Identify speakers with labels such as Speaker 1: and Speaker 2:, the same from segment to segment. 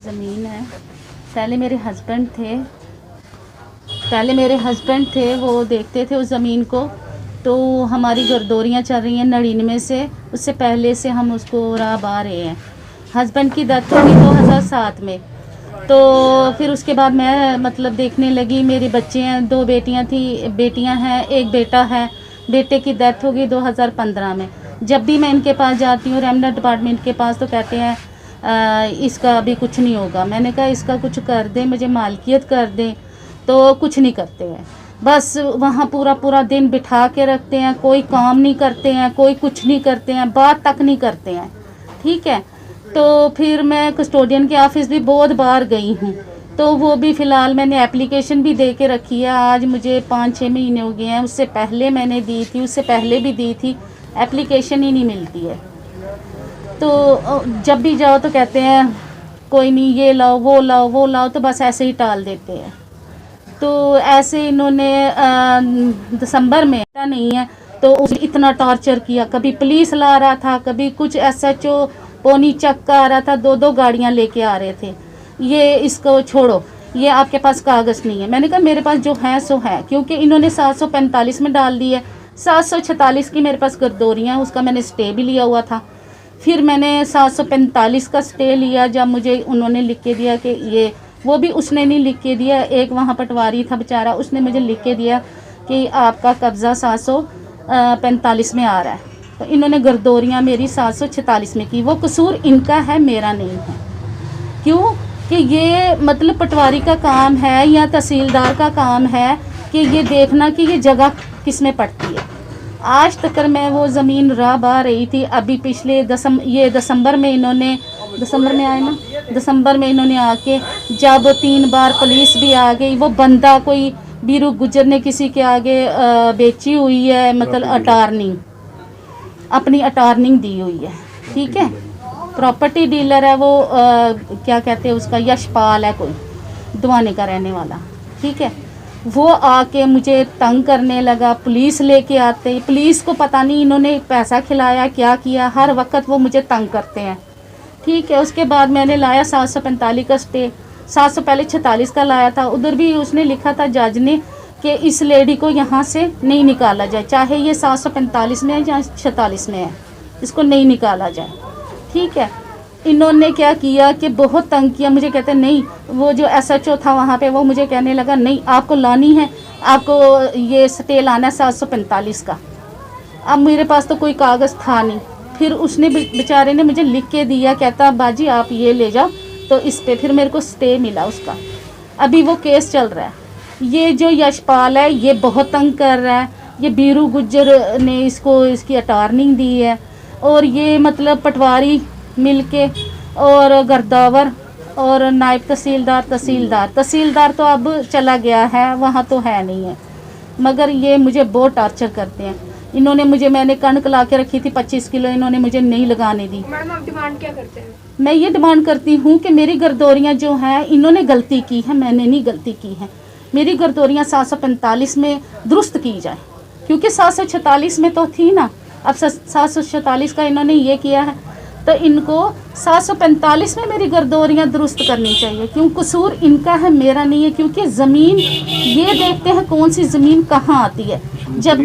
Speaker 1: ज़मीन है। पहले मेरे हस्बैंड थे, वो देखते थे उस ज़मीन को। तो हमारी गर्दौरियाँ चल रही हैं 99 से, उससे पहले से हम उसको राह रहे हैं। हस्बैंड की डेथ हुई 2007 में। तो फिर उसके बाद मैं मतलब देखने लगी। मेरे बच्चे हैं, 2 बेटियां हैं, एक बेटा है। बेटे की डेथ हो गई 2015 में। जब भी मैं इनके पास जाती हूँ रेमना डिपार्टमेंट के पास, तो कहते हैं इसका अभी कुछ नहीं होगा। मैंने कहा इसका कुछ कर दें, मुझे मालकियत कर दें। तो कुछ नहीं करते हैं, बस वहाँ पूरा दिन बिठा के रखते हैं। कोई काम नहीं करते हैं, कोई कुछ नहीं करते हैं, बात तक नहीं करते हैं। ठीक है। तो फिर मैं कस्टोडियन के ऑफिस भी बहुत बार गई हूँ, तो वो भी फ़िलहाल मैंने एप्लीकेशन भी दे के रखी है। आज मुझे 5-6 महीने हो गए हैं। उससे पहले मैंने दी थी, उससे पहले भी दी थी, एप्लीकेशन ही नहीं मिलती है। तो जब भी जाओ तो कहते हैं कोई नहीं, ये लाओ वो लाओ, तो बस ऐसे ही टाल देते हैं। तो ऐसे इन्होंने दिसंबर में नहीं है तो उसने इतना टॉर्चर किया। कभी पुलिस ला रहा था, कभी कुछ SHO पोनी चक का आ रहा था, 2 गाड़ियां लेके आ रहे थे। ये इसको छोड़ो, ये आपके पास कागज़ नहीं है। मैंने कहा मेरे पास जो है सो है, क्योंकि इन्होंने 745 में डाल दी है। 746 की मेरे पास गर्दौरियाँ हैं, उसका मैंने स्टे भी लिया हुआ था। फिर मैंने 745 का स्टे लिया जब मुझे उन्होंने लिख के दिया कि ये, वो भी उसने नहीं लिख के दिया, एक वहाँ पटवारी था बेचारा, उसने मुझे लिख के दिया कि आपका कब्ज़ा 745 में आ रहा है। तो इन्होंने गर्दौरियाँ मेरी 746 में की। वो कसूर इनका है, मेरा नहीं है। क्यों कि ये मतलब पटवारी का काम है या तहसीलदार का काम है कि ये देखना कि ये जगह किस में पड़ती है। आज तक मैं वो ज़मीन राह रही थी। अभी पिछले दिसंबर में इन्होंने आके, जब 3 बार पुलिस भी आ गई, वो बंदा कोई बीरू गुजर ने किसी के आगे बेची हुई है, मतलब अटार्निंग, अपनी अटार्निंग दी हुई है। ठीक है, प्रॉपर्टी डीलर है वो, क्या कहते हैं उसका, यशपाल है कोई, दुआने का रहने वाला। ठीक है, वो आके मुझे तंग करने लगा। पुलिस लेके आते, पुलिस को पता नहीं इन्होंने पैसा खिलाया क्या किया, हर वक्त वो मुझे तंग करते हैं। ठीक है, उसके बाद मैंने लाया 745 का स्टे। 746 का लाया था, उधर भी उसने लिखा था जज ने कि इस लेडी को यहाँ से नहीं निकाला जाए, चाहे ये 745 में है या 46 में है, इसको नहीं निकाला जाए। ठीक है, इन्होंने क्या किया कि बहुत तंग किया मुझे। कहते नहीं, वो जो SHO था वहाँ पे, वो मुझे कहने लगा नहीं आपको लानी है, आपको ये स्टे लाना है 745 का। अब मेरे पास तो कोई कागज़ था नहीं। फिर उसने बेचारे ने मुझे लिख के दिया, कहता बाजी आप ये ले जाओ, तो इस पे फिर मेरे को स्टे मिला उसका। अभी वो केस चल रहा है। ये जो यशपाल है ये बहुत तंग कर रहा है। ये बीरू गुज्जर ने इसकी अटार्निंग दी है, और ये मतलब पटवारी मिलके और गर्दावर और नायब तहसीलदार तो अब चला गया है, वहाँ तो है नहीं है, मगर ये मुझे बहुत टार्चर करते हैं। इन्होंने मुझे, मैंने कणक ला के रखी थी 25 किलो, इन्होंने मुझे नहीं लगाने दी।
Speaker 2: मैडम आप डिमांड क्या करते हैं?
Speaker 1: मैं ये डिमांड करती हूँ कि मेरी गर्दौरियाँ जो हैं, इन्होंने गलती की है, मैंने नहीं गलती की है। मेरी गर्दौरियाँ 745 में दुरुस्त की जाए, क्योंकि 746 में तो थी ना। अब 746 का इन्होंने ये किया है, तो इनको 745 में मेरी गर्दौरियाँ दुरुस्त करनी चाहिए। क्यों कसूर इनका है, मेरा नहीं है। क्योंकि ज़मीन ये देखते हैं कौन सी ज़मीन कहाँ आती है। जब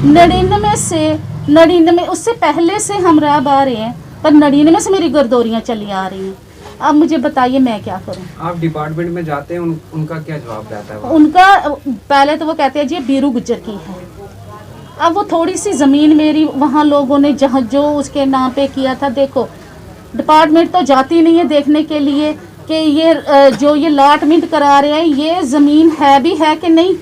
Speaker 1: 99 उससे पहले से हम राह रहे हैं, पर 99 से मेरी गर्दौरियाँ चली आ रही हैं। अब मुझे बताइए मैं क्या करूं।
Speaker 3: आप डिपार्टमेंट में जाते हैं, उनका क्या जवाब रहता है?
Speaker 1: उनका पहले तो वो कहते हैं जी बीरू गुज्जर की है। अब वो थोड़ी सी ज़मीन मेरी वहाँ लोगों ने जहाँ जो उसके नाम पे किया था, देखो डिपार्टमेंट तो जाती नहीं है देखने के लिए कि ये जो ये लाटमिंट करा रहे हैं ये ज़मीन है भी है कि नहीं।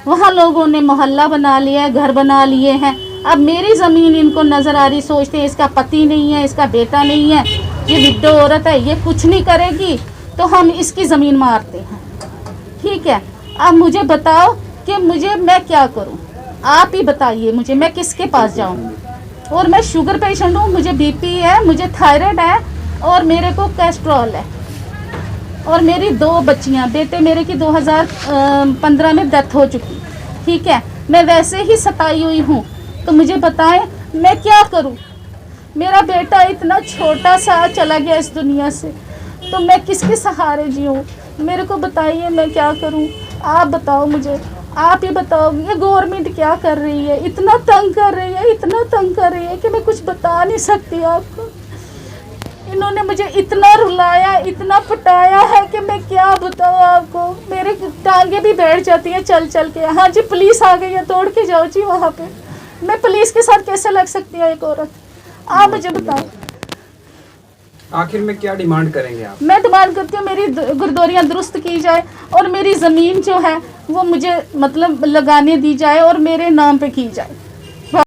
Speaker 1: वहाँ लोगों ने मोहल्ला बना लिया है, घर बना लिए हैं। अब मेरी ज़मीन इनको नज़र आ रही, सोचते हैं इसका पति नहीं है, इसका बेटा नहीं है, ये विडो औरत है, ये कुछ नहीं करेगी, तो हम इसकी ज़मीन मारते हैं। ठीक है, अब मुझे बताओ कि मैं क्या करूं, आप ही बताइए मुझे, मैं किसके पास जाऊं। और मैं शुगर पेशेंट हूं, मुझे BP है, मुझे थायराइड है, और मेरे को कोलेस्ट्रॉल है, और मेरी 2 बच्चियां, बेटे मेरे की 2015 में डेथ हो चुकी। ठीक है, मैं वैसे ही सताई हुई हूँ, तो मुझे बताएं मैं क्या करूं। मेरा बेटा इतना छोटा सा चला गया इस दुनिया से,
Speaker 2: तो मैं किसके सहारे जीऊँ? मेरे को बताइए मैं क्या करूँ? आप बताओ मुझे, आप ही बताओ। ये गवर्नमेंट क्या कर रही है? इतना तंग कर रही है, इतना तंग कर रही है कि मैं कुछ बता नहीं सकती आपको। इन्होंने मुझे इतना रुलाया, इतना पिटाया है कि मैं क्या बताऊँ आपको। मेरे टांगे भी बैठ जाती हैं चल चल के। हाँ जी, पुलिस आ गई है, तोड़ के जाओ जी वहाँ पे। मैं पुलिस के साथ कैसे लग सकती है एक औरत? आप मुझे बताओ।
Speaker 3: आखिर में क्या डिमांड करेंगे आप?
Speaker 2: मैं डिमांड करती हूँ मेरी गुरदौरियाँ दुरुस्त की जाए और मेरी ज़मीन जो है वो मुझे मतलब लगाने दी जाए और मेरे नाम पे की जाए।